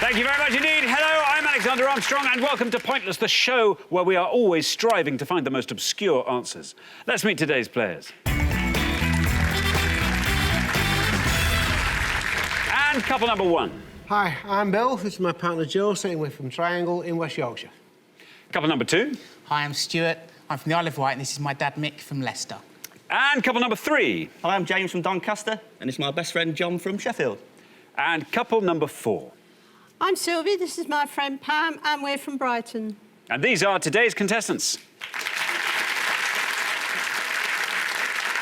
Thank you very much indeed. Hello, I'm Alexander Armstrong, and welcome to Pointless, the show where we are always striving to find the most obscure answers. Let's meet today's players. And couple number one. Hi, I'm Bill. This is my partner Joe, sitting with from Triangle in West Yorkshire. Couple number two. Hi, I'm Stuart. I'm from the Isle of Wight, and this is my dad Mick from Leicester. And couple number three. Hi, I'm James from Doncaster, and this is my best friend John from Sheffield. And couple number four. I'm Sylvie, this is my friend Pam, and we're from Brighton. And these are today's contestants.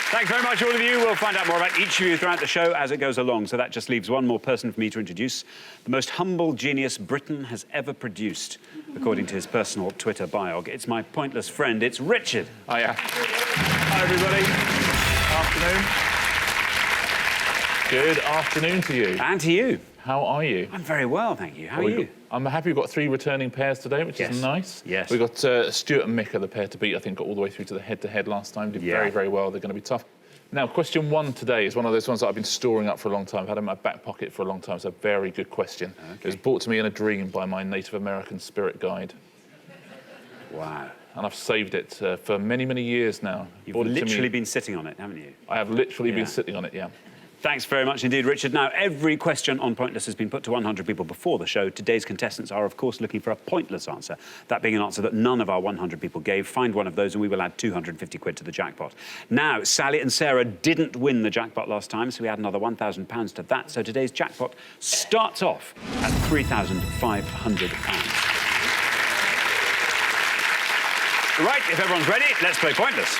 Thanks very much, all of you. We'll find out more about each of you throughout the show as it goes along, so that just leaves one more person for me to introduce. The most humble genius Britain has ever produced, according to his personal Twitter biog. It's my pointless friend, it's Richard. Hiya. Hi, everybody. Afternoon. Good afternoon to you. And to you. How are you? I'm very well, thank you. How are you? I'm happy we've got three returning pairs today, which is nice. Yes. We've got Stuart and Mick are the pair to beat. I think got all the way through to the head-to-head last time. Did very, very well. They're going to be tough. Now, question one today is one of those ones that I've been storing up for a long time. I've had it in my back pocket for a long time. It's a very good question. Okay. It was brought to me in a dream by my Native American spirit guide. Wow. And I've saved it for many, many years now. You've literally been sitting on it, haven't you? I have literally been sitting on it, yeah. Thanks very much indeed, Richard. Now, every question on Pointless has been put to 100 people before the show. Today's contestants are, of course, looking for a pointless answer, that being an answer that none of our 100 people gave. Find one of those and we will add 250 quid to the jackpot. Now, Sally and Sarah didn't win the jackpot last time, so we add another £1,000 to that. So today's jackpot starts off at £3,500. Right, if everyone's ready, let's play Pointless.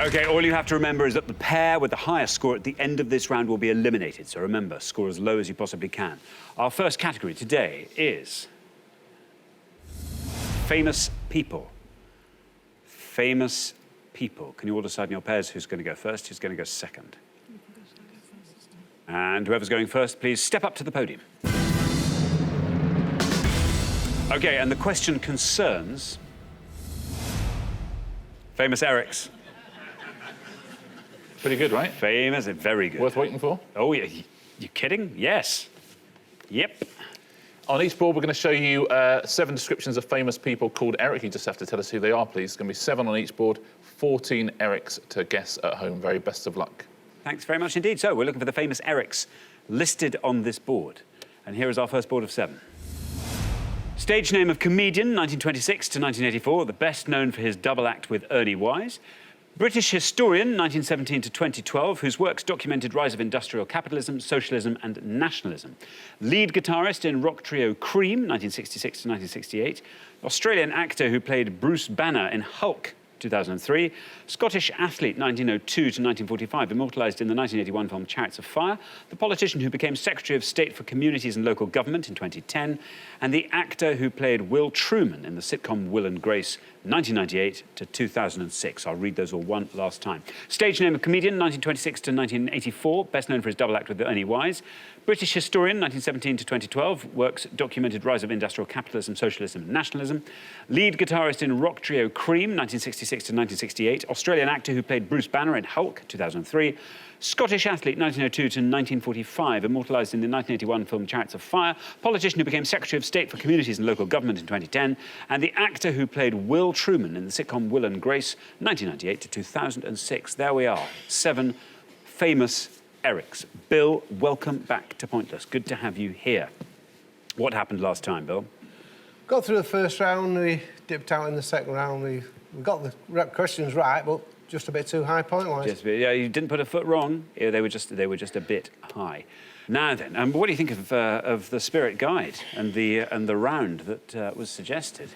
OK, all you have to remember is that the pair with the highest score at the end of this round will be eliminated. So remember, score as low as you possibly can. Our first category today is famous people. Famous people. Can you all decide in your pairs who's going to go first, who's going to go second? And whoever's going first, please step up to the podium. OK, and the question concerns famous Erics. Pretty good, right? Famous, very good. Worth waiting for? Oh, yeah. You kidding? Yes. Yep. On each board, we're going to show you 7 descriptions of famous people called Eric. You just have to tell us who they are, please. It's going to be 7 on each board, 14 Erics to guess at home. Very best of luck. Thanks very much indeed. So, we're looking for the famous Erics listed on this board. And here is our first board of 7. Stage name of comedian, 1926 to 1984, the best known for his double act with Ernie Wise. British historian, 1917 to 2012, whose works documented rise of industrial capitalism, socialism and nationalism. Lead guitarist in rock trio Cream, 1966 to 1968. Australian actor who played Bruce Banner in Hulk, 2003. Scottish athlete, 1902 to 1945, immortalised in the 1981 film Chariots of Fire. The politician who became Secretary of State for Communities and Local Government in 2010. And the actor who played Will Truman in the sitcom Will and Grace, 1998 to 2006. I'll read those all one last time. Stage name of comedian, 1926 to 1984, best known for his double act with Ernie Wise. British historian, 1917 to 2012, works documented rise of industrial capitalism, socialism and nationalism. Lead guitarist in rock trio Cream, 1966 to 1968. Australian actor who played Bruce Banner in Hulk, 2003. Scottish athlete, 1902 to 1945, immortalised in the 1981 film Chariots of Fire. Politician who became Secretary of State for Communities and Local Government in 2010. And the actor who played Will Truman in the sitcom Will and Grace, 1998 to 2006. There we are, 7 famous Erics. Bill, welcome back to Pointless. Good to have you here. What happened last time, Bill? Got through the first round, we dipped out in the second round. We got the questions right, but just a bit too high point-wise. Yeah, you didn't put a foot wrong. Yeah, they were just a bit high. Now then, what do you think of the spirit guide and the round that was suggested?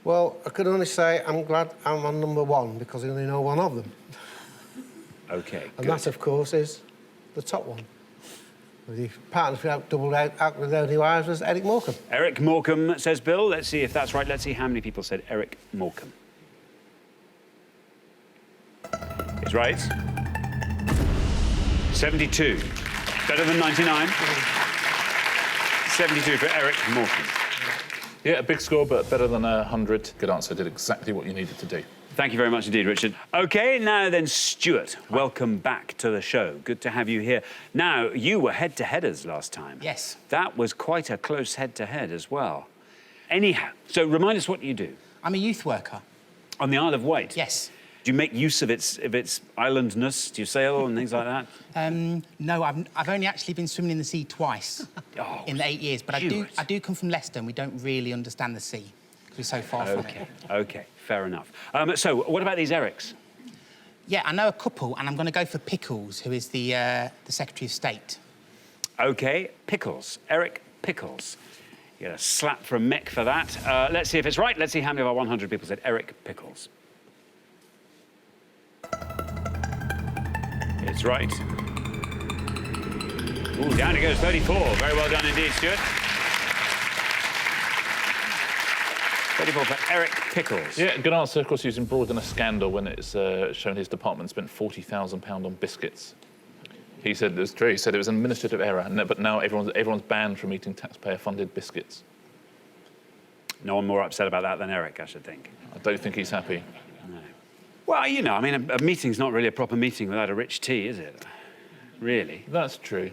Well, I could only say I'm glad I'm on number 1 because I only know one of them. OK, and that, of course, is the top one. The partner who doubled out with Ernie Wise was Eric Morecambe. Eric Morecambe, says Bill. Let's see if that's right. Let's see how many people said Eric Morecambe. He's right. 72. Better than 99. 72 for Eric Morecambe. Yeah, a big score, but better than 100. Good answer. Did exactly what you needed to do. Thank you very much indeed, Richard. OK, now then, Stuart, welcome back to the show. Good to have you here. Now, you were head-to-headers last time. Yes. That was quite a close head-to-head as well. Anyhow, so remind us what you do. I'm a youth worker. On the Isle of Wight? Yes. Do you make use of its islandness? Do you sail and things like that? No, I've only actually been swimming in the sea twice in the 8 years, but Stuart. I do come from Leicester and we don't really understand the sea because we're so far from it. OK, fair enough. So, what about these Erics? Yeah, I know a couple, and I'm going to go for Pickles, who is the Secretary of State. OK, Pickles. Eric Pickles. You get a slap from Mick for that. Let's see if it's right. Let's see how many of our 100 people said Eric Pickles. It's right. Ooh, down it goes, 34. Very well done indeed, Stuart. 34 for Eric Pickles. Yeah, good answer. Of course, he was embroiled in a scandal when it's shown his department spent £40,000 on biscuits. He said it was true. He said it was an administrative error, but now everyone's banned from eating taxpayer-funded biscuits. No one more upset about that than Eric, I should think. I don't think he's happy. No. Well, you know, I mean, a meeting's not really a proper meeting without a rich tea, is it? Really? That's true.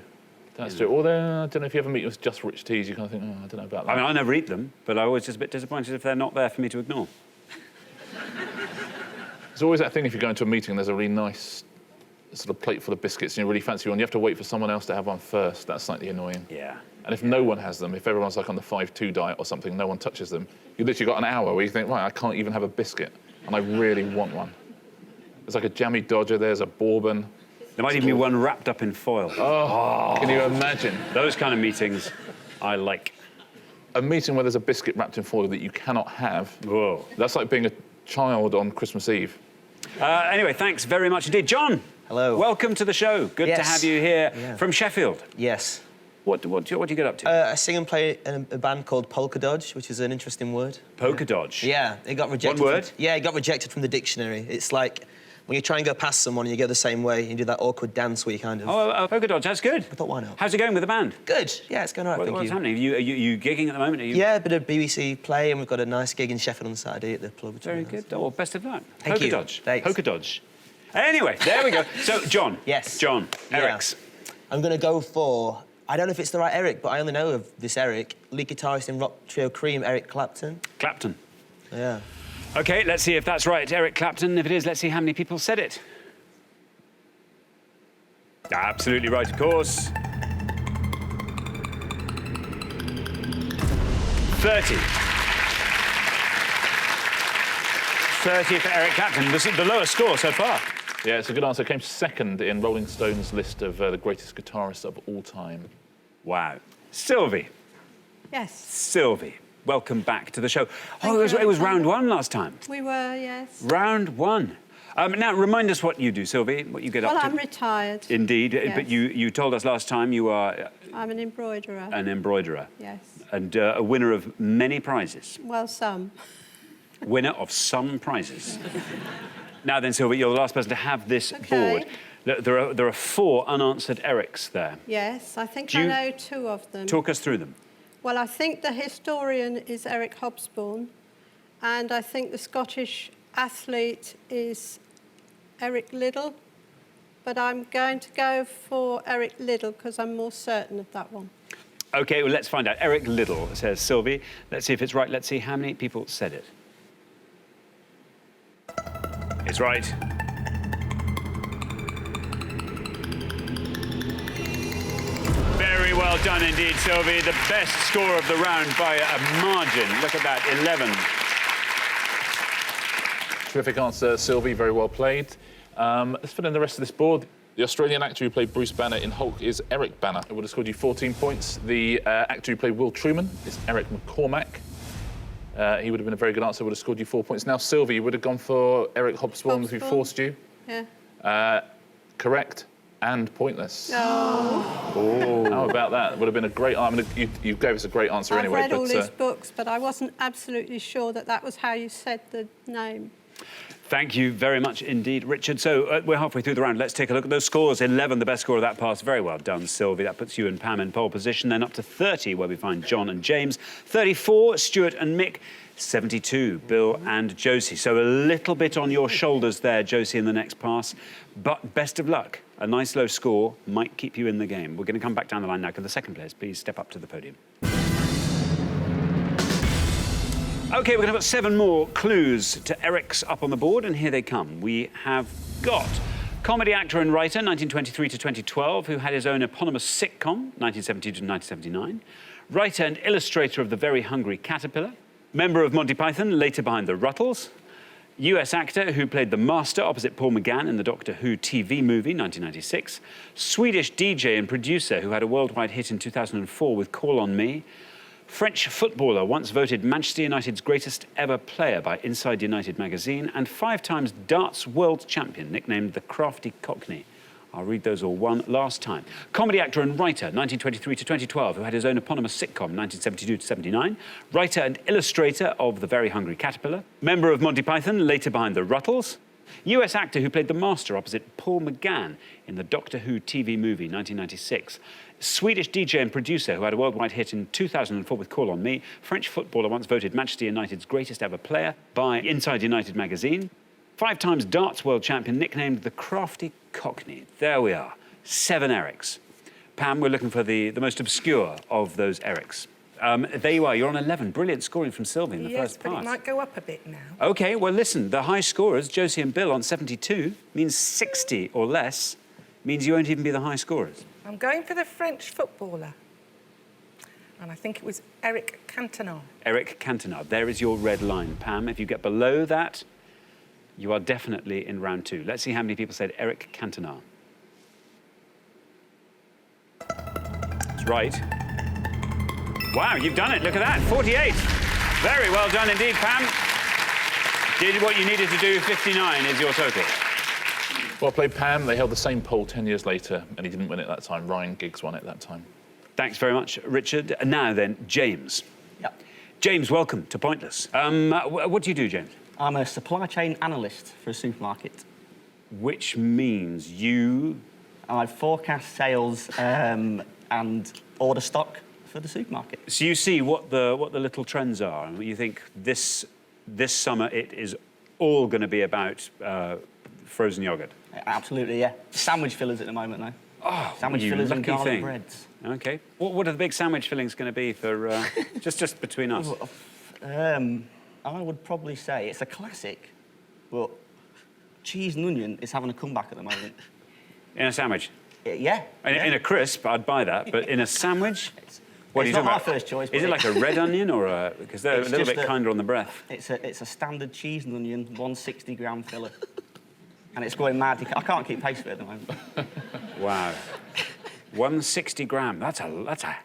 That's true. Although, I don't know if you ever meet with just rich teas, you kind of think, oh, I don't know about that. I mean, I never eat them, but I'm always just a bit disappointed if they're not there for me to ignore. There's always that thing if you go into a meeting and there's a really nice sort of plate full of biscuits and you really fancy one, you have to wait for someone else to have one first. That's slightly annoying. Yeah. And if no one has them, if everyone's like on the 5-2 diet or something, no one touches them, you've literally got an hour where you think, right, I can't even have a biscuit, and I really want one. There's like a jammy Dodger, there's a bourbon. There might even be one wrapped up in foil. Oh, can you imagine? Those kind of meetings I like. A meeting where there's a biscuit wrapped in foil that you cannot have. Whoa. That's like being a child on Christmas Eve. Anyway, thanks very much indeed. John. Hello. Welcome to the show. Good to have you here from Sheffield. Yes. What do you get up to? I sing and play in a band called Polka Dodge, which is an interesting word. Polka Dodge? Yeah, it got rejected. One word? It got rejected from the dictionary. It's like when you try and go past someone and you go the same way, you do that awkward dance where you kind of... Oh, Polka Dodge, that's good. I thought, why not? How's it going with the band? Good. Yeah, it's going all right, What's happening? Are you gigging at the moment? Yeah, a bit of BBC play, and we've got a nice gig in Sheffield on Saturday at the club. Very good. Oh, well, best of luck. Thank Polka you. Dodge. Thanks. Polka Dodge. Anyway, there we go. So, John. Yes. John, Eric's. I'm going to go for... I don't know if it's the right Eric, but I only know of this Eric. Lead guitarist in rock trio Cream, Eric Clapton. Clapton. Yeah. OK, let's see if that's right. Eric Clapton. If it is, let's see how many people said it. Absolutely right, of course. 30. 30 for Eric Clapton. The lowest score so far. Yeah, it's a good answer. It came second in Rolling Stone's list of the greatest guitarists of all time. Wow. Sylvie. Yes. Sylvie, welcome back to the show. Thank it you. was round one last time. We were, yes. Round one. Now, remind us what you do, Sylvie, what you get up to. Well, I'm retired. Indeed, Yes. but you told us last time you are... I'm an embroiderer. An embroiderer. Yes. And a winner of many prizes. Well, some. Winner of some prizes. Now then, Sylvie, you're the last person to have this Okay. board. There are 4 unanswered Erics there. Yes, I think Do you- I know 2 of them. Talk us through them. Well, I think the historian is Eric Hobsbawm, and I think the Scottish athlete is Eric Liddell, but I'm going to go for Eric Liddell because I'm more certain of that one. OK, well, let's find out. Eric Liddell, says Sylvie. Let's see if it's right. Let's see how many people said it. It's right. Very well done indeed, Sylvie. The best score of the round by a margin. Look at that, 11. Terrific answer, Sylvie. Very well played. Let's fill in the rest of this board. The Australian actor who played Bruce Banner in Hulk is Eric Banner. It would have scored you 14 points. The actor who played Will Truman is Eric McCormack. He would have been a very good answer, would have scored you 4 points. Now, Sylvie, you would have gone for Eric Hobsbawm if he forced you. Yeah. Correct and pointless. Oh. Oh. How about that? Would have been a great answer. I mean, you gave us a great answer I've anyway. read all these books, but I wasn't absolutely sure that that was how you said the name. Thank you very much indeed, Richard. So we're halfway through the round. Let's take a look at those scores. 11, the best score of that pass. Very well done, Sylvie. That puts you and Pam in pole position. Then up to 30, where we find John and James. 34, Stuart and Mick. 72, Bill and Josie. So a little bit on your shoulders there, Josie, in the next pass. But best of luck. A nice low score might keep you in the game. We're going to come back down the line now. Can the second players please step up to the podium? OK, we're going to put 7 more clues to Eric's up on the board, and here they come. We have got comedy actor and writer, 1923 to 2012, who had his own eponymous sitcom, 1970 to 1979. Writer and illustrator of The Very Hungry Caterpillar. Member of Monty Python, later behind the Ruttles. US actor who played the Master opposite Paul McGann in the Doctor Who TV movie, 1996. Swedish DJ and producer who had a worldwide hit in 2004 with Call on Me. French footballer, once voted Manchester United's greatest ever player by Inside United magazine, and 5 times darts world champion, nicknamed the Crafty Cockney. I'll read those all one last time. Comedy actor and writer, 1923 to 2012, who had his own eponymous sitcom, 1972 to 79. Writer and illustrator of The Very Hungry Caterpillar. Member of Monty Python, later behind the Ruttles. US actor who played the Master opposite Paul McGann in the Doctor Who TV movie, 1996. Swedish DJ and producer who had a worldwide hit in 2004 with Call on Me. French footballer, once voted Manchester United's greatest ever player by Inside United magazine. 5 times darts world champion, nicknamed the Crafty Cockney. There we are, 7 Erics. Pam, we're looking for the most obscure of those Erics. There you are, you're on 11. Brilliant scoring from Sylvie in the first Yes, but pass. it might go up a bit now. OK, well, listen, the high scorers, Josie and Bill on 72, means 60 or less, means you won't even be the high scorers. I'm going for the French footballer. And I think it was Eric Cantona. Eric Cantona, there is your red line. Pam, if you get below that, you are definitely in round 2. Let's see how many people said Eric Cantona. That's right. Wow, you've done it. Look at that, 48. Very well done indeed, Pam. Did what you needed to do. 59 is your total. Well played, Pam. They held the same poll 10 years later, and he didn't win it that time. Ryan Giggs won it that time. Thanks very much, Richard. And now then, James. Yep. James, welcome to Pointless. What do you do, James? I'm a supply chain analyst for a supermarket. Which means you... I forecast sales and order stock for the supermarket. So you see what the little trends are, and you think this summer it is all going to be about frozen yoghurt. Absolutely, yeah. Sandwich fillers at the moment, though. Oh, sandwich you fillers and lucky garlic thing. breads. OK. What are the big sandwich fillings going to be for just between us? I would probably say it's a classic, but cheese and onion is having a comeback at the moment. In a sandwich? Yeah. In a crisp, I'd buy that, but in a sandwich? What are you It's not talking our about? first choice. Is it like a red onion or a... Because they're a It's little just bit kinder on the breath. It's a standard cheese and onion, 160-gram filler. And it's going mad. I can't keep pace with it at the moment. Wow. 160 gram. That's a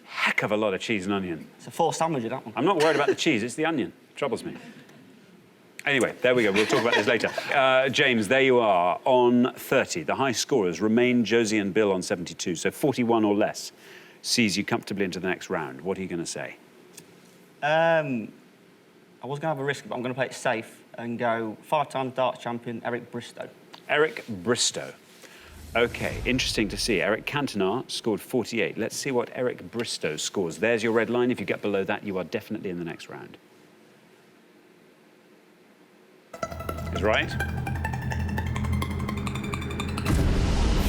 heck of a lot of cheese and onion. It's a 4 sandwich, that one. I'm not worried about the cheese, it's the onion. Troubles me. Anyway, there we go. We'll talk about this later. James, there you are on 30. The high scorers remain Josie and Bill on 72, so 41 or less sees you comfortably into the next round. What are you going to say? I was going to have a risk, but I'm going to play it safe and go 5 times darts champion, Eric Bristow. Eric Bristow. OK, interesting to see. Eric Cantona scored 48. Let's see what Eric Bristow scores. There's your red line. If you get below that, you are definitely in the next round. Is right.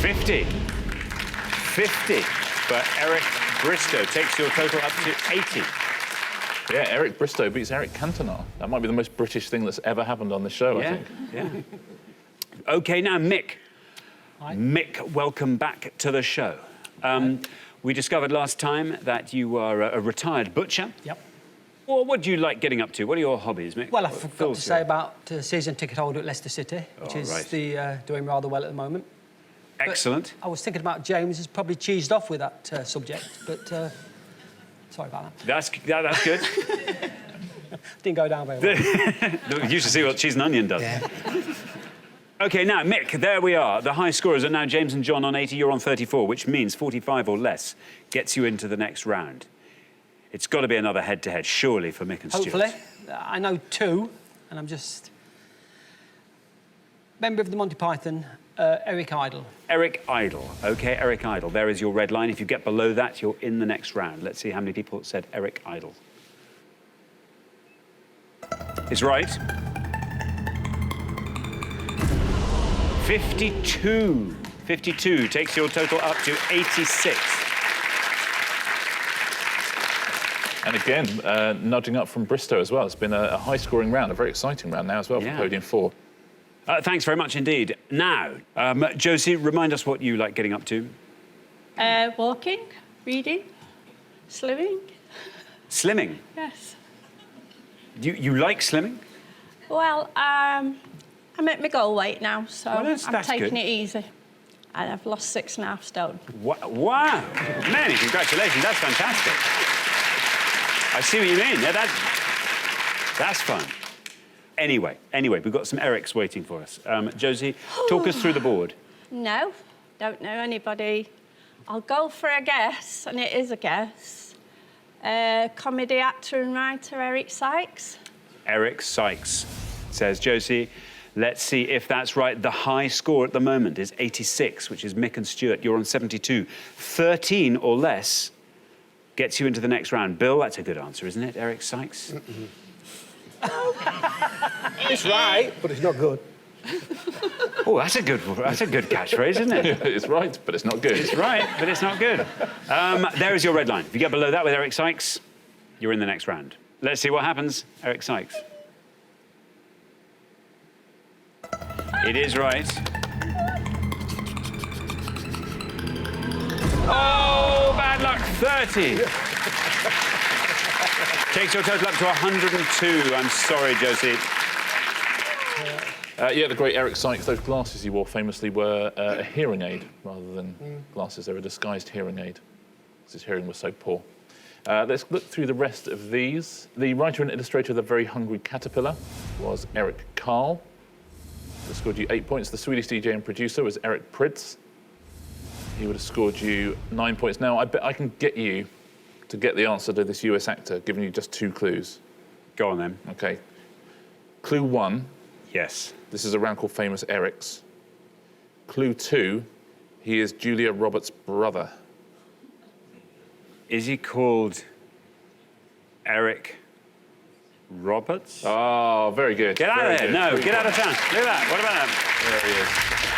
50. 50 for Eric Bristow. Takes your total up to 80. Yeah, Eric Bristow beats Eric Cantona. That might be the most British thing that's ever happened on this show, I think. Yeah. OK, now, Mick. Hi. Mick, welcome back to the show. We discovered last time that you are a retired butcher. Yep. Well, what do you like getting up to? What are your hobbies, Mick? Well, I forgot to say about season ticket holder at Leicester City, which is right. doing rather well at the moment. Excellent. But I was thinking about James has probably cheesed off with that subject, but sorry about that. That's good. Didn't go down very well. You should see what cheese and onion does. Yeah. OK, now, Mick, there we are. The high scorers are now James and John on 80, you're on 34, which means 45 or less gets you into the next round. It's got to be another head-to-head, surely, for Mick and Stuart. Hopefully. I know 2, and I'm just member of the Monty Python, Eric Idle. Eric Idle. OK, Eric Idle. There is your red line. If you get below that, you're in the next round. Let's see how many people said Eric Idle. It's right. 52. 52 takes your total up to 86. And again, nudging up from Bristow as well. It's been a high-scoring round, a very exciting round now as well for Podium 4. Thanks very much indeed. Now, Josie, remind us what you like getting up to. Walking, reading, slimming. Slimming? Yes. You like slimming? Well, I'm at my goal weight now, so that's I'm taking good. it easy. And I've lost 6.5 stone. Wow. Many congratulations. That's fantastic. I see what you mean. Yeah, that's fun. Anyway, we've got some Erics waiting for us. Josie, talk us through the board. No, don't know anybody. I'll go for a guess, and it is a guess. Comedy actor and writer Eric Sykes. Eric Sykes, says Josie. Let's see if that's right. The high score at the moment is 86, which is Mick and Stuart. You're on 72. 13 or less gets you into the next round. Bill, that's a good answer, isn't it, Eric Sykes? It's right, but it's not good. Oh, that's a good catchphrase, isn't it? It's right, but it's not good. It's right, but it's not good. There is your red line. If you get below that with Eric Sykes, you're in the next round. Let's see what happens, Eric Sykes. It is right. Oh, bad luck, 30. Takes your total up to 102. I'm sorry, Josie. Yeah, the great Eric Sykes, those glasses he wore famously were a hearing aid rather than glasses. They were a disguised hearing aid because his hearing was so poor. Let's look through the rest of these. The writer and illustrator of The Very Hungry Caterpillar was Eric Carle. That scored you 8 points. The Swedish DJ and producer was Eric Prydz. He would have scored you 9 points. Now, I bet I can get you to get the answer to this US actor, giving you just 2 clues. Go on, then. OK. Clue 1. Yes. This is a round called Famous Erics. Clue 2. He is Julia Roberts' brother. Is he called Eric Roberts? Oh, very good. Get out of there. No, get out of town. Look at that. What about that? There he is.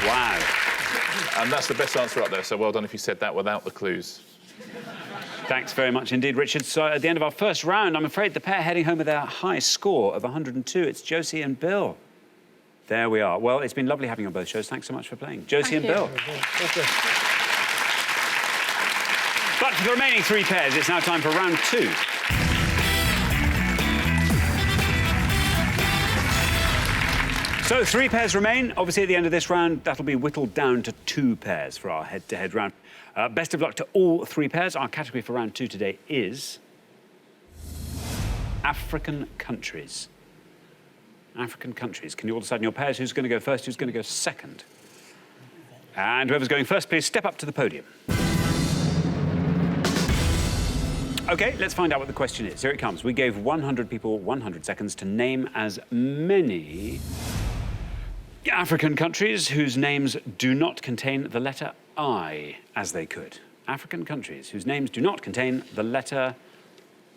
Wow. And that's the best answer up there, so well done if you said that without the clues. Thanks very much indeed, Richard. So at the end of our first round, I'm afraid the pair heading home with a high score of 102. It's Josie and Bill. There we are. Well, it's been lovely having you on both shows. Thanks so much for playing. Josie and Bill. Thank you. But for the remaining 3 pairs, it's now time for round 2. So 3 pairs remain. Obviously, at the end of this round, that'll be whittled down to 2 pairs for our head-to-head round. Best of luck to all 3 pairs. Our category for round 2 today is African countries. African countries. Can you all decide in your pairs who's going to go first, who's going to go second? And whoever's going first, please step up to the podium. OK, let's find out what the question is. Here it comes. We gave 100 people 100 seconds to name as many African countries whose names do not contain the letter I as they could. African countries whose names do not contain the letter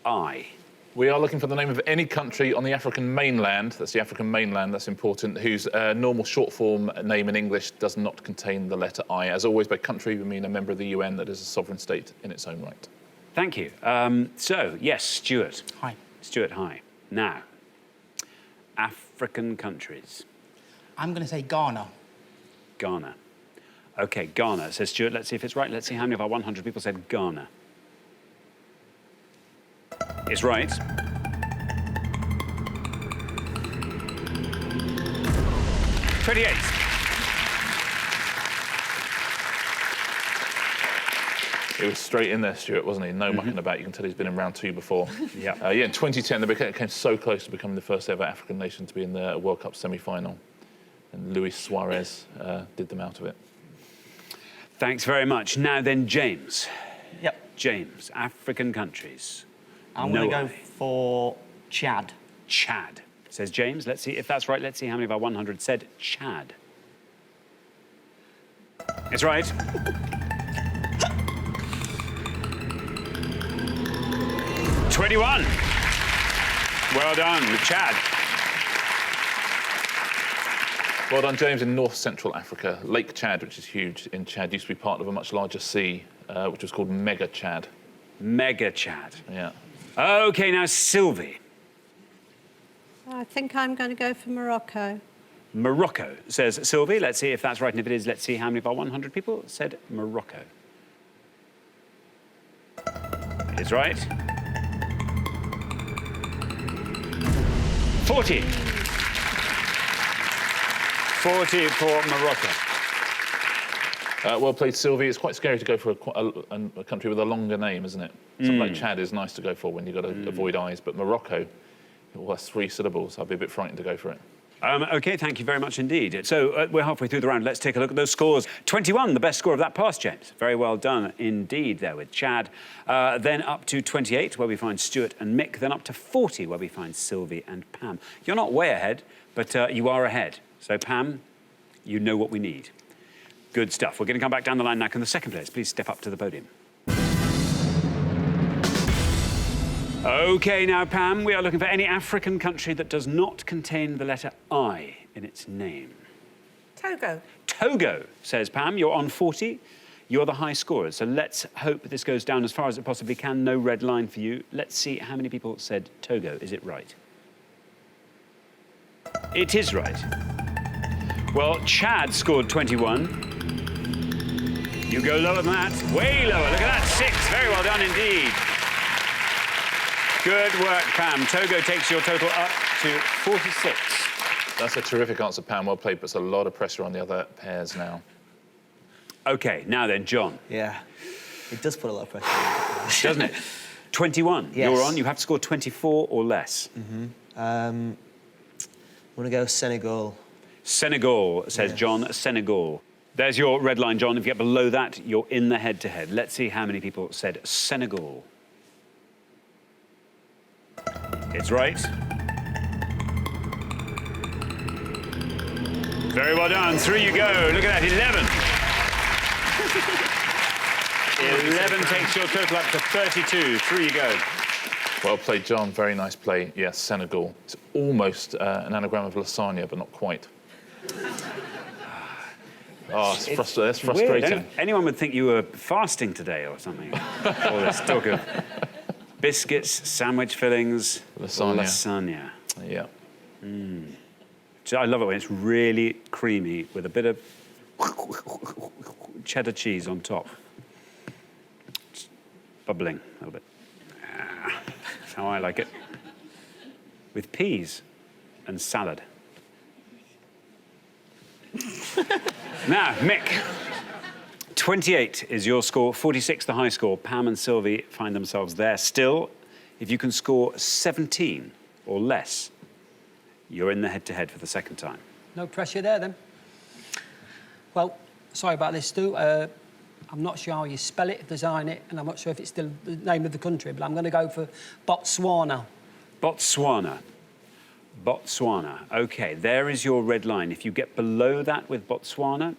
I. We are looking for the name of any country on the African mainland, that's the African mainland, that's important, whose normal short form name in English does not contain the letter I. As always, by country, we mean a member of the UN that is a sovereign state in its own right. Thank you. So, yes, Stuart. Hi. Stuart, hi. Now, African countries. I'm going to say Ghana. Ghana. OK, Ghana, says Stuart. Let's see if it's right. Let's see how many of our 100 people said Ghana. It's right. '28. It was straight in there, Stuart, wasn't he? No mucking about. You can tell he's been in round 2 before. Yeah. Yeah, in 2010, they came so close to becoming the first ever African nation to be in the World Cup semi-final. And Luis Suarez did them out of it. Thanks very much. Now then, James. Yep. James, African countries. I'm going to go for Chad. Chad, says James. Let's see if that's right. Let's see how many of our 100 said Chad. It's right. '21. Well done, Chad. Well done, James. In North Central Africa, Lake Chad, which is huge in Chad, used to be part of a much larger sea, which was called Mega Chad. Mega Chad. Yeah. OK, now Sylvie. I think I'm going to go for Morocco. Morocco, says Sylvie. Let's see if that's right, and if it is, let's see how many of our 100 people said Morocco. It's right. 40. 40 for Morocco. Well played, Sylvie. It's quite scary to go for a country with a longer name, isn't it? Something like Chad is nice to go for when you've got to avoid I's, but Morocco, well, that's 3 syllables. I'd be a bit frightened to go for it. OK, thank you very much indeed. So we're halfway through the round. Let's take a look at those scores. 21, the best score of that pass, James. Very well done indeed there with Chad. Then up to 28, where we find Stuart and Mick. Then up to 40, where we find Sylvie and Pam. You're not way ahead, but you are ahead. So, Pam, you know what we need. Good stuff. We're going to come back down the line now. Can the second players please step up to the podium? OK, now, Pam, we are looking for any African country that does not contain the letter I in its name. Togo. Togo, says Pam. You're on 40. You're the high scorers, so let's hope this goes down as far as it possibly can. No red line for you. Let's see how many people said Togo. Is it right? It is right. Well, Chad scored 21. You go lower than that. Way lower. Look at that. 6. Very well done indeed. Good work, Pam. Togo takes your total up to 46. That's a terrific answer, Pam. Well played, puts a lot of pressure on the other pairs now. OK, now then, John. Yeah, it does put a lot of pressure on. Doesn't it? 21. Yes. You're on. You have to score 24 or less. I'm going to go Senegal. Senegal, says Yes. John. Senegal. There's your red line, John. If you get below that, you're in the head-to-head. Let's see how many people said Senegal. It's right. Very well done. Through you go. Look at that, 11. 11 takes your total up to 32. Through you go. Well played, John. Very nice play. Yes, Senegal. It's almost an anagram of lasagna, but not quite. Oh, that's frustrating. Anyone would think you were fasting today or something. All this talk of biscuits, sandwich fillings, lasagna. Yeah. I love it when it's really creamy with a bit of cheddar cheese on top. It's bubbling a little bit. That's how I like it. With peas and salad. Now, Mick. 28 is your score, 46 the high score. Pam and Sylvie find themselves there still. If you can score 17 or less, you're in the head-to-head for the second time. No pressure there, then. Well, sorry about this, Stu. I'm not sure how you spell it, design it, and I'm not sure if it's still the name of the country, but I'm going to go for Botswana. Botswana. Botswana. OK, there is your red line. If you get below that with Botswana,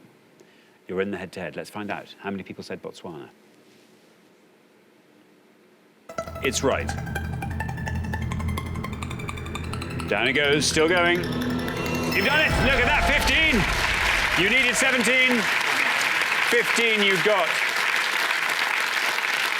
you're in the head-to-head. Let's find out how many people said Botswana. It's right. Down it goes, still going. You've done it! Look at that, 15! You needed 17. 15 you got.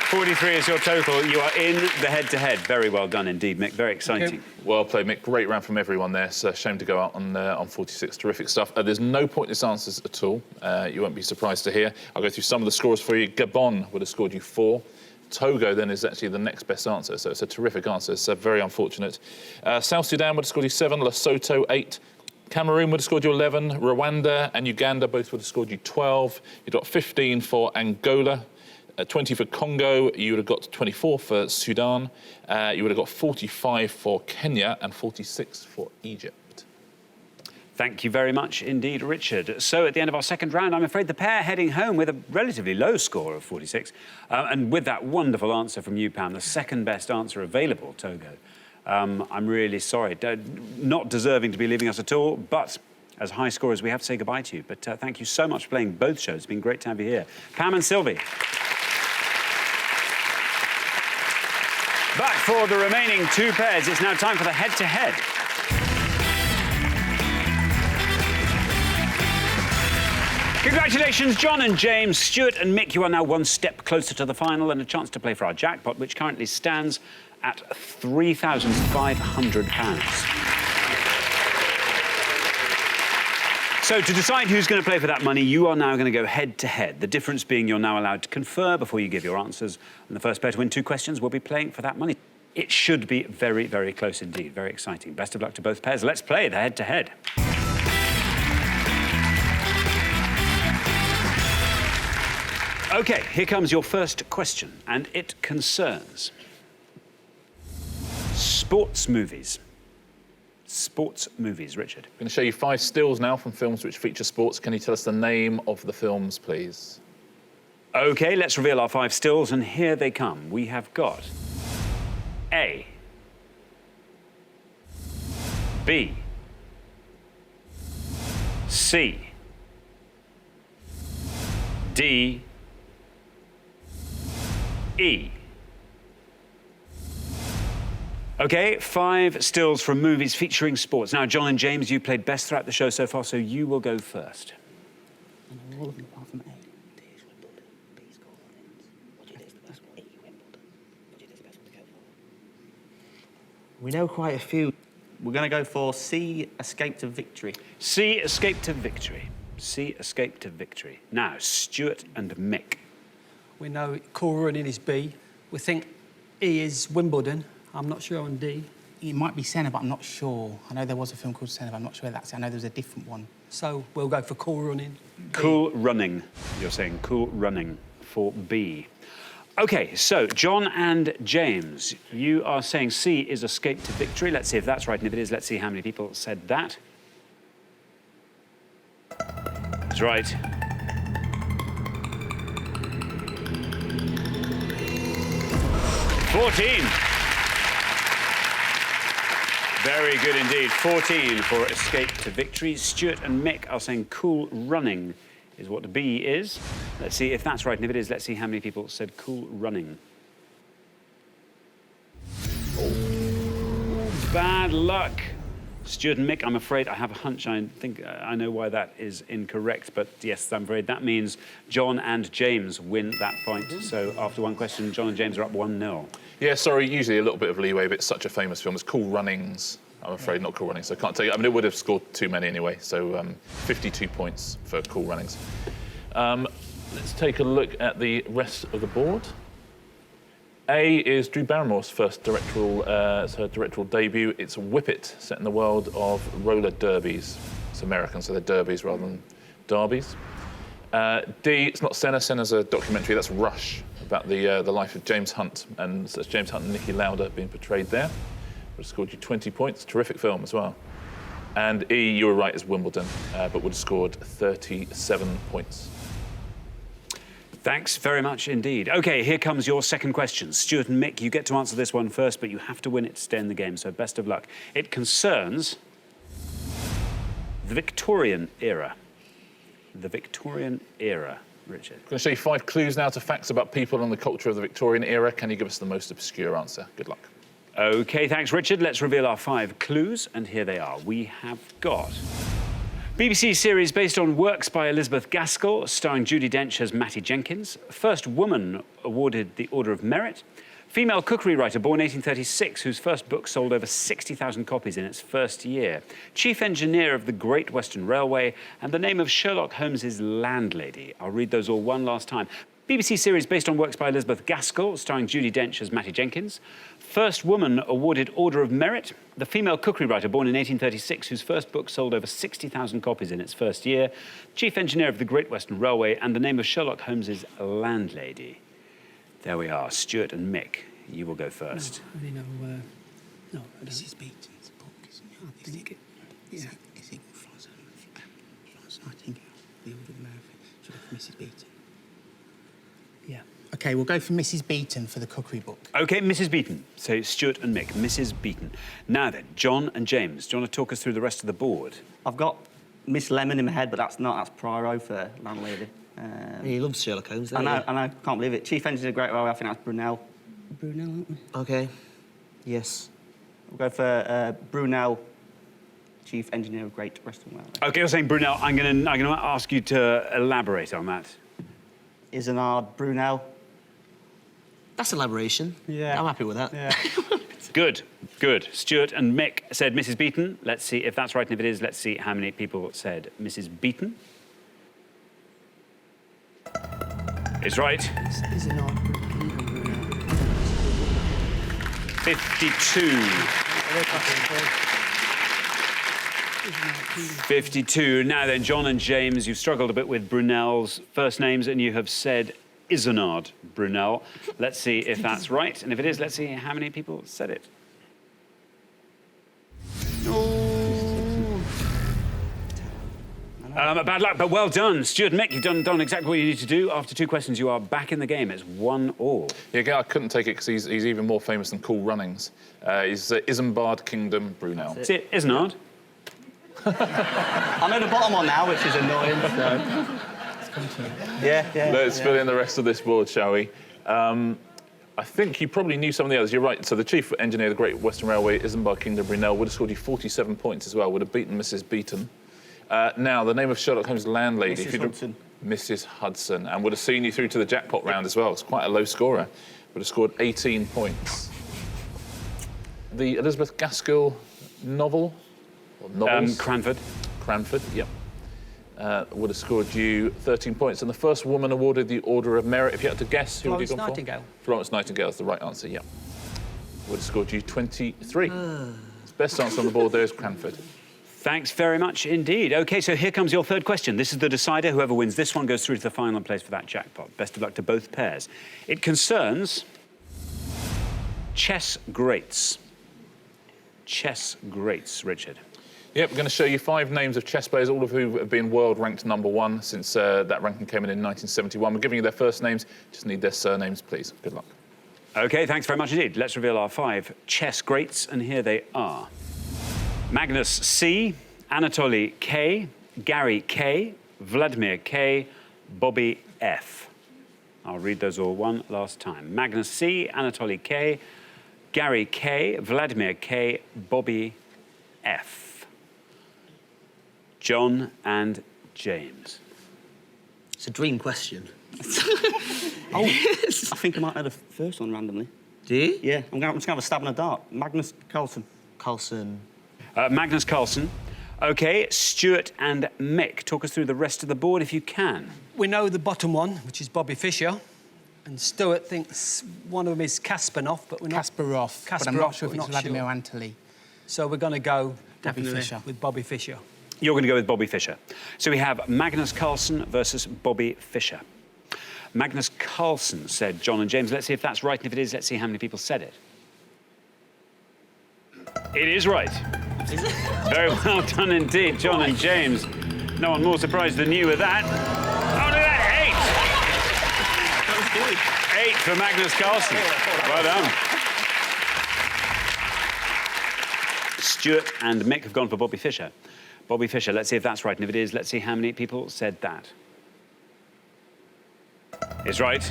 43 is your total. You are in the head-to-head. Very well done indeed, Mick. Very exciting. Well played, Mick. Great round from everyone there. It's a shame to go out on 46. Terrific stuff. There's no pointless answers at all. You won't be surprised to hear. I'll go through some of the scores for you. Gabon would have scored you 4. Togo then is actually the next best answer, so it's a terrific answer. It's very unfortunate. South Sudan would have scored you 7. Lesotho 8. Cameroon would have scored you 11. Rwanda and Uganda both would have scored you 12. You got 15 for Angola. 20 for Congo, you would have got 24 for Sudan, you would have got 45 for Kenya and 46 for Egypt. Thank you very much indeed, Richard. So at the end of our second round, I'm afraid the pair heading home with a relatively low score of 46. And with that wonderful answer from you, Pam, the second best answer available, Togo. I'm really sorry. Not deserving to be leaving us at all, but as high scorers, we have to say goodbye to you. But thank you so much for playing both shows. It's been great to have you here. Pam and Sylvie. Back for the remaining two pairs. It's now time for the head-to-head. Congratulations, John and James. Stuart and Mick, you are now one step closer to the final and a chance to play for our jackpot, which currently stands at £3,500. So to decide who's going to play for that money, you are now going to go head-to-head. The difference being you're now allowed to confer before you give your answers. And the first pair to win 2 questions will be playing for that money. It should be very, very close indeed. Very exciting. Best of luck to both pairs. Let's play the head-to-head. OK, here comes your first question, and it concerns sports movies. Sports movies, Richard. I'm going to show you 5 stills now from films which feature sports. Can you tell us the name of the films, please? OK, let's reveal our 5 stills, and here they come. We have got A, B, C, D, E. OK, 5 stills from movies featuring sports. Now, John and James, you played best throughout the show so far, so you will go first. All of them apart from A. D is Wimbledon, B is Cool Runnings, Budget is the best one, E Wimbledon, Budget is the best one to go for. We know quite a few. We're going to go for C, Escape to Victory. C, Escape to Victory. C, Escape to Victory. Now, Stuart and Mick. We know Cool Running is B. We think E is Wimbledon. I'm not sure on D. It might be Senna, but I'm not sure. I know there was a film called Senna, but I'm not sure that's it. I know there's a different one. So we'll go for Cool Running. Cool Running. You're saying Cool Running for B. OK, so John and James, you are saying C is Escape to Victory. Let's see if that's right, and if it is, let's see how many people said that. That's right. Very good indeed. 14 for Escape to Victory. Stuart and Mick are saying Cool Running is what B is. Let's see if that's right, and if it is, let's see how many people said Cool Running. Oh, bad luck. Stuart and Mick, I'm afraid I have a hunch. I think I know why that is incorrect, but yes, I'm afraid that means John and James win that point. So after one question, John and James are up 1-0. Yeah, sorry, usually a little bit of leeway, but it's such a famous film. It's Cool Runnings. I'm afraid not Cool Runnings, so I can't tell you. I mean, it would have scored too many anyway, so 52 points for Cool Runnings. Let's take a look at the rest of the board. A is Drew Barrymore's first directorial, it's her directorial debut. It's Whip It, set in the world of roller derbies. It's American, so they're derbies rather than derbies. D, it's not Senna. Senna's a documentary. That's Rush, about the life of James Hunt, and so it's James Hunt and Nicky Lauda being portrayed there. Would have scored you 20 points. Terrific film as well. And E, you were right, is Wimbledon, but would have scored 37 points. Thanks very much indeed. OK, here comes your second question. Stuart and Mick, you get to answer this one first, but you have to win it to stay in the game, so best of luck. It concerns the Victorian era. The Victorian era, Richard. I'm going to show you 5 clues now to facts about people and the culture of the Victorian era. Can you give us the most obscure answer? Good luck. OK, thanks, Richard. Let's reveal our 5 clues, and here they are. We have got BBC series based on works by Elizabeth Gaskell, starring Judi Dench as Mattie Jenkins. First woman awarded the Order of Merit. Female cookery writer born 1836, whose first book sold over 60,000 copies in its first year. Chief engineer of the Great Western Railway, and the name of Sherlock Holmes's landlady. I'll read those all one last time. BBC series based on works by Elizabeth Gaskell, starring Judi Dench as Mattie Jenkins. First woman awarded Order of Merit. The female cookery writer born in 1836, whose first book sold over 60,000 copies in its first year. Chief engineer of the Great Western Railway, and the name of Sherlock Holmes's landlady. There we are. Stuart and Mick, you will go first. No, I mean, no, Mrs. Beaton's book, isn't it? I think is it France? I think the Order of Merit should have Mrs. Beaton. Yeah. OK, we'll go for Mrs. Beaton for the cookery book. OK, Mrs. Beaton. So Stuart and Mick, Mrs. Beaton. Now then, John and James, do you want to talk us through the rest of the board? I've got Miss Lemon in my head, but that's not. That's Poirot for landlady. He loves Sherlock Holmes, I doesn't know. Can't believe it. Chief Engineer, Great Railway. I think that's Brunel. Brunel, aren't we? he? Okay. Yes. We'll go for Brunel, Chief Engineer of Great Western Railway. OK, you're saying Brunel. I'm going to ask you to elaborate on that. Isnard, Brunel. That's elaboration. Yeah. I'm happy with that. Yeah. Good, good. Stuart and Mick said Mrs. Beaton. Let's see if that's right, and if it is, let's see how many people said Mrs. Beaton. It's right. 52. 52. Now then, John and James, you've struggled a bit with Brunel's first names, and you have said Isonard Brunel. Let's see if that's right, and if it is, let's see how many people said it. Bad luck, but well done. Stuart and Mick, you've done exactly what you need to do. After 2 questions, you are back in the game. It's 1-1. Yeah, again, I couldn't take it because he's even more famous than Cool Runnings. He's Isambard Kingdom Brunel. That's it, Isnard. I know the bottom one now, which is annoying. So. Yeah. Let's fill in the rest of this board, shall we? I think you probably knew some of the others. You're right. So the Chief Engineer of the Great Western Railway, Isambard Kingdom Brunel, would have scored you 47 points as well. Would have beaten Mrs. Beaton. Now, the name of Sherlock Holmes' landlady... Mrs. Hudson. Mrs. Hudson. And would have seen you through to the jackpot round as well. It's quite a low scorer. Would have scored 18 points. The Elizabeth Gaskell novel? Or novels? Cranford. Cranford, yep. Would have scored you 13 points. And the first woman awarded the Order of Merit. If you had to guess, who would you have gone for? Nightingale. Florence Nightingale is the right answer, yeah. Would have scored you 23. Best answer on the board there is Cranford. Thanks very much indeed. OK, so here comes your third question. This is the decider. Whoever wins this one goes through to the final place for that jackpot. Best of luck to both pairs. It concerns chess greats. Chess greats, Richard. Yep, we're going to show you 5 names of chess players, all of who have been world ranked #1 since that ranking came in 1971. We're giving you their first names. Just need their surnames, please. Good luck. OK, thanks very much indeed. Let's reveal our 5 chess greats, and here they are. Magnus C, Anatoly K, Gary K, Vladimir K, Bobby F. I'll read those all one last time. Magnus C, Anatoly K, Gary K, Vladimir K, Bobby F. John and James. It's a dream question. Oh, yes. I think I might know the first one randomly. Do you? Yeah, I'm just going to have a stab in the dark. Magnus Carlsen. Carlsen. Magnus Carlsen. OK, Stuart and Mick, talk us through the rest of the board if you can. We know the bottom one, which is Bobby Fischer. And Stuart thinks one of them is Kasparov, but we're not... Kasparov, but I'm not sure if it's Vladimir Anatoly. So we're going to go definitely Fischer. with Bobby Fischer. You're going to go with Bobby Fischer. So we have Magnus Carlsen versus Bobby Fischer. Magnus Carlsen said John and James. Let's see if that's right, and if it is, let's see how many people said it. It is right. Is it? Very well done indeed, John and James. No one more surprised than you with that. Oh, look at that, 8! 8 for Magnus Carlsen. Well done. Stuart and Mick have gone for Bobby Fischer. Bobby Fischer, let's see if that's right, and if it is, let's see how many people said that. It's right.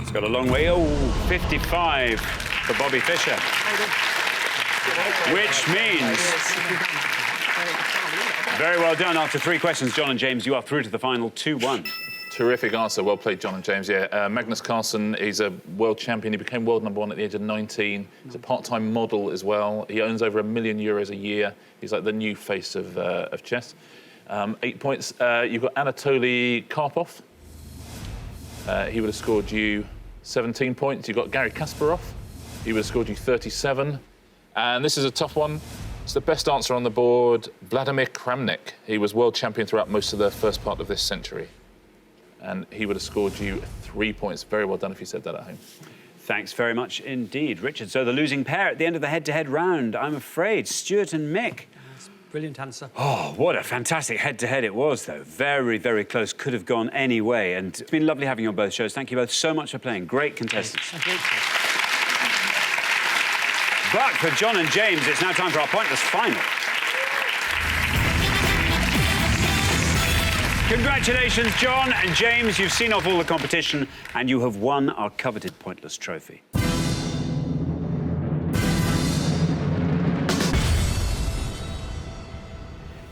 It's got a long way. Oh, 55 for Bobby Fischer. Which means... Very well done. After 3 questions, John and James, you are through to the final 2-1. Terrific answer. Well played, John and James. Yeah, Magnus Carlsen is a world champion. He became world #1 at the age of 19. He's a part-time model as well. He earns over €1 million a year. He's like the new face of chess. 8 points. You've got Anatoly Karpov. He would have scored you 17 points. You've got Gary Kasparov. He would have scored you 37. And this is a tough one. It's the best answer on the board, Vladimir Kramnik. He was world champion throughout most of the first part of this century. And he would have scored you 3 points. Very well done if you said that at home. Thanks very much indeed, Richard. So the losing pair at the end of the head-to-head round, I'm afraid, Stuart and Mick. Brilliant answer. Oh, what a fantastic head-to-head it was, though. Very, very close. Could have gone any way. And it's been lovely having you on both shows. Thank you both so much for playing. Great contestants. But for John and James, it's now time for our pointless final. Congratulations, John and James. You've seen off all the competition and you have won our coveted Pointless trophy.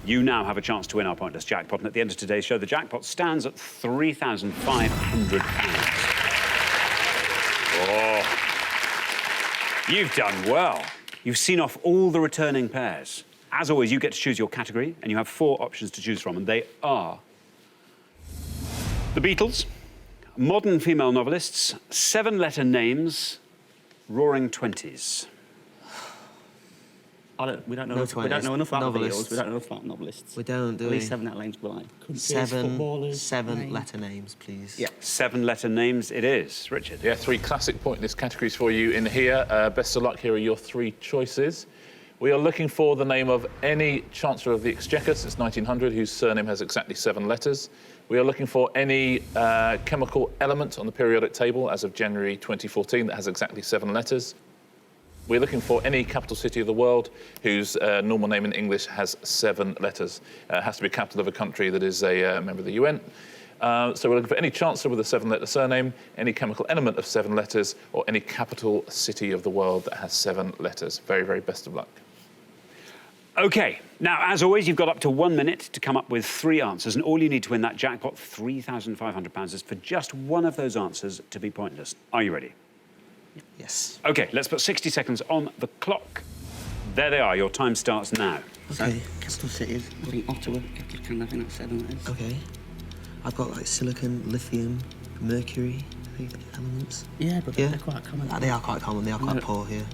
You now have a chance to win our Pointless jackpot, and at the end of today's show, the jackpot stands at £3,500. Oh, you've done well. You've seen off all the returning pairs. As always, you get to choose your category, and you have 4 options to choose from, and they are the Beatles, modern female novelists, 7-letter names, Roaring Twenties. We don't know No enough about novelists. the Beatles. We don't know enough about novelists. We don't, do At we? least 7 names below. Seven-letter names, please. Yeah. 7-letter names it is. Richard? Yeah, 3 classic Pointless categories for you in here. Best of luck, here are your 3 choices. We are looking for the name of any Chancellor of the Exchequer since 1900 whose surname has exactly 7 letters. We are looking for any chemical element on the periodic table as of January 2014 that has exactly 7 letters. We're looking for any capital city of the world whose normal name in English has 7 letters. It has to be a capital of a country that is a member of the UN. So we're looking for any Chancellor with a 7-letter surname, any chemical element of 7 letters, or any capital city of the world that has 7 letters. Very, very best of luck. OK, now, as always, you've got up to 1 minute to come up with 3 answers, and all you need to win that jackpot, £3,500, is for just one of those answers to be pointless. Are you ready? Yes. OK, let's put 60 seconds on the clock. There they are. Your time starts now. Okay. Capital cities. I think Ottawa. I think that's 7 letters. Okay. I've got like silicon, lithium, mercury, I think, elements. Yeah, but they're quite common. They are quite common. They are quite poor here.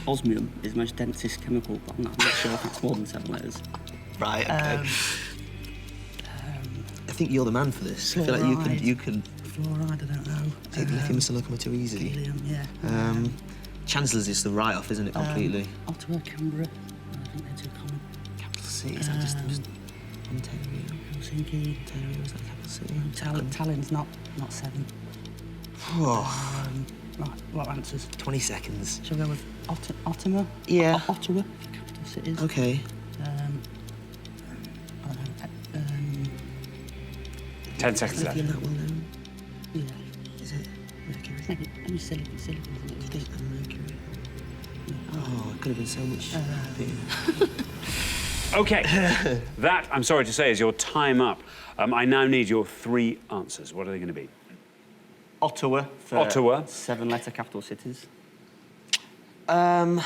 Osmium is the most densest chemical, but I'm not sure if that's more than 7 letters. Right. Okay. I think you're the man for this. I feel like you can. Fluoride, I don't know. I think lithium and silicon are too easy. Helium, yeah. Chancellor's is the write-off, isn't it, completely? Ottawa, Canberra. I think they're too common. Capital cities, I'm just Ontario. Helsinki. Ontario, is that a capital city? Tallinn's not 7. Oh, Right, what answers? 20 seconds. Shall we go with Ottawa? Yeah. Ottawa, capital cities. Okay. I don't know. 10 seconds left. Lithium, that well known. Yeah. Is it mercury? Maybe silicon. And mercury. Oh, it could have been so much. OK, that, I'm sorry to say, is your time up. I now need your 3 answers. What are they going to be? Ottawa for Ottawa. 7-letter capital cities. Um, I'm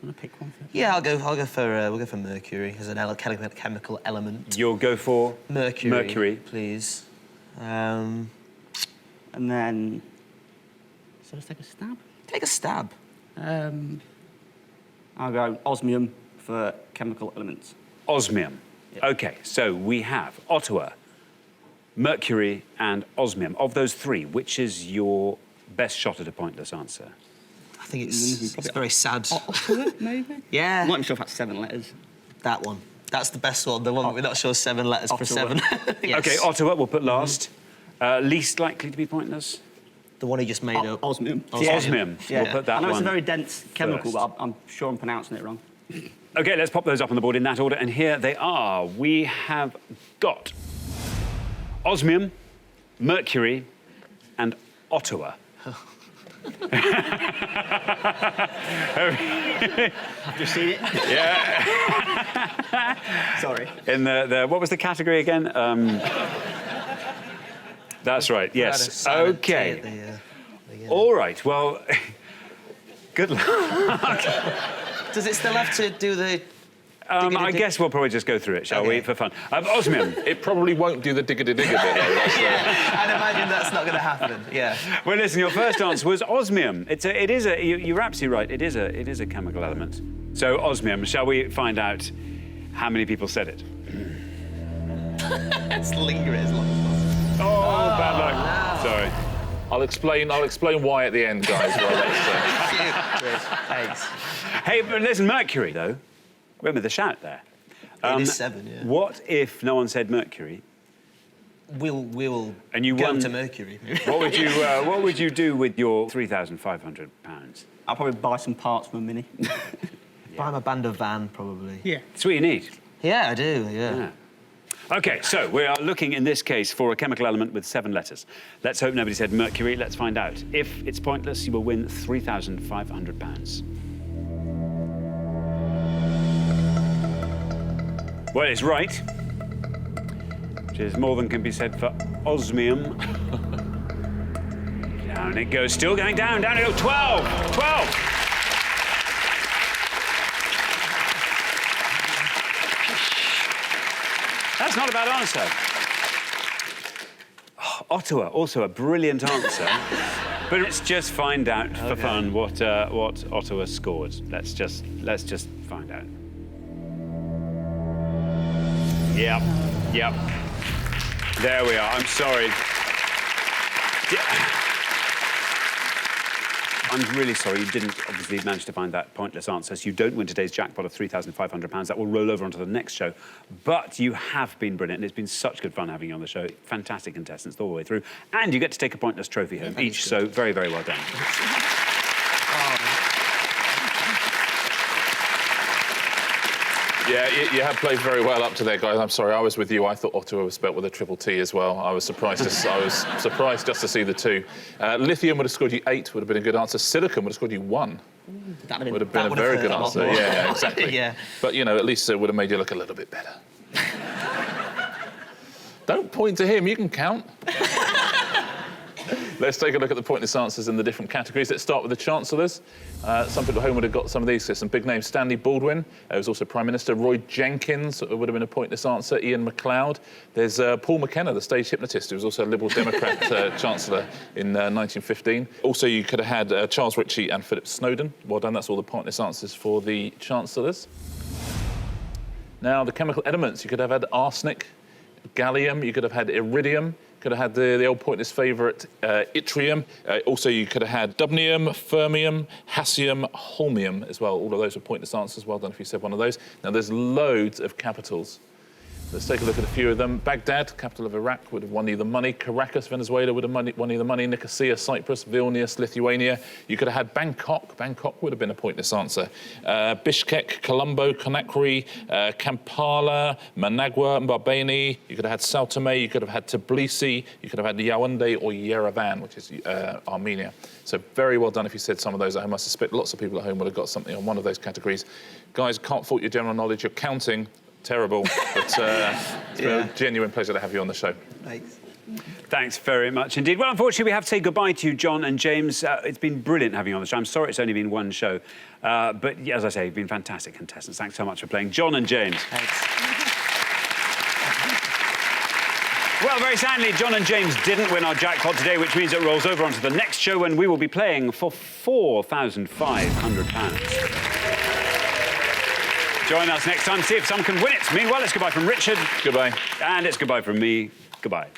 gonna pick one for. Yeah, I'll go for we'll go for mercury as an chemical element. You'll go for Mercury. Mercury, please. And then. So let's take a stab. Take a stab. I'll go osmium for chemical elements. Osmium. Yeah. OK, so we have Ottawa, Mercury and osmium. Of those 3, which is your best shot at a pointless answer? I think it's very sad. Ottawa, maybe? Yeah. I'm not sure if that's 7 letters. That one. That's the best one. The one that we're not sure 7 letters for Ottawa. 7. Yes. OK, Ottawa we'll put last. Least likely to be pointless? The one he just made up. Osmium. Osmium. Yeah. We'll put that I know one it's a very dense chemical, first. but I'm sure I'm pronouncing it wrong. OK, let's pop those up on the board in that order, and here they are. We have got osmium, Mercury and Ottawa. I've just seen it. Yeah. Sorry. In the what was the category again? That's right. Yes. OK. All right. Well, good luck. Does it still have to do the... I guess we'll probably just go through it, shall we, for fun? Osmium. It probably won't do the digga-digga bit, though. I'd imagine that's not going to happen, yeah. Well, listen, your first answer was osmium. You're absolutely right. It is a chemical element. So, osmium. Shall we find out how many people said it? Let's linger it as long as possible. Oh, bad luck. No. Sorry. I'll explain why at the end, guys. Thanks. Hey, but listen, Mercury, though. Remember the shout there. It is 7, yeah. What if no one said Mercury? We'll and you go won... to Mercury. What would you do with your £3,500? I'll probably buy some parts from a Mini. Buy him a Band of van, probably. Yeah. That's what you need. Yeah, I do, yeah. OK, so we are looking in this case for a chemical element with 7 letters. Let's hope nobody said mercury. Let's find out. If it's pointless, you will win £3,500. Well, it's right, which is more than can be said for osmium. Down it goes, still going down, down it goes, 12, 12. That's not a bad answer. Oh, Ottawa, also a brilliant answer. But let's just find out for fun what Ottawa scored. Let's just find out. Yep. There we are. I'm sorry. I'm really sorry you didn't obviously manage to find that pointless answer, so you don't win today's jackpot of £3,500. That will roll over onto the next show. But you have been brilliant, and it's been such good fun having you on the show. Fantastic contestants all the way through. And you get to take a pointless trophy home each, so very, very well done. Yeah, you have played very well up to there, guys. I'm sorry, I was with you. I thought Ottawa was spelt with a triple T as well. I was surprised just to see the 2. Lithium would have scored you 8, would have been a good answer. Silicon would have scored you 1. Would have been a very good answer. Yeah, exactly. Yeah. But, you know, at least it would have made you look a little bit better. Don't point to him, you can count. Let's take a look at the pointless answers in the different categories. Let's start with the Chancellors. Some people at home would have got some of these. There's some big names. Stanley Baldwin, who was also Prime Minister. Roy Jenkins would have been a pointless answer. Ian MacLeod. There's Paul McKenna, the stage hypnotist, who was also a Liberal Democrat Chancellor in 1915. Also, you could have had Charles Ritchie and Philip Snowden. Well done. That's all the pointless answers for the Chancellors. Now, the chemical elements. You could have had arsenic, gallium. You could have had iridium. Could have had the old pointless favourite, yttrium. Also, you could have had dubnium, fermium, hassium, holmium as well. All of those were pointless answers. Well done if you said one of those. Now, there's loads of capitals. Let's take a look at a few of them. Baghdad, capital of Iraq, would have won you the money. Caracas, Venezuela, would have won you the money. Nicosia, Cyprus. Vilnius, Lithuania. You could have had Bangkok. Bangkok would have been a pointless answer. Bishkek, Colombo, Conakry, Kampala, Managua, Mbabane. You could have had Sao Tome. You could have had Tbilisi. You could have had Yaoundé or Yerevan, which is Armenia. So very well done if you said some of those at home. I suspect lots of people at home would have got something on one of those categories. Guys, can't fault your general knowledge. You're counting. Terrible, but it's been a genuine pleasure to have you on the show. Thanks. Thanks very much indeed. Well, unfortunately, we have to say goodbye to you, John and James. It's been brilliant having you on the show. I'm sorry it's only been one show. But yeah, as I say, you've been fantastic contestants. Thanks so much for playing. John and James. Thanks. Well, very sadly, John and James didn't win our jackpot today, which means it rolls over onto the next show when we will be playing for £4,500. Join us next time to see if someone can win it. Meanwhile, it's goodbye from Richard. Goodbye. And it's goodbye from me. Goodbye.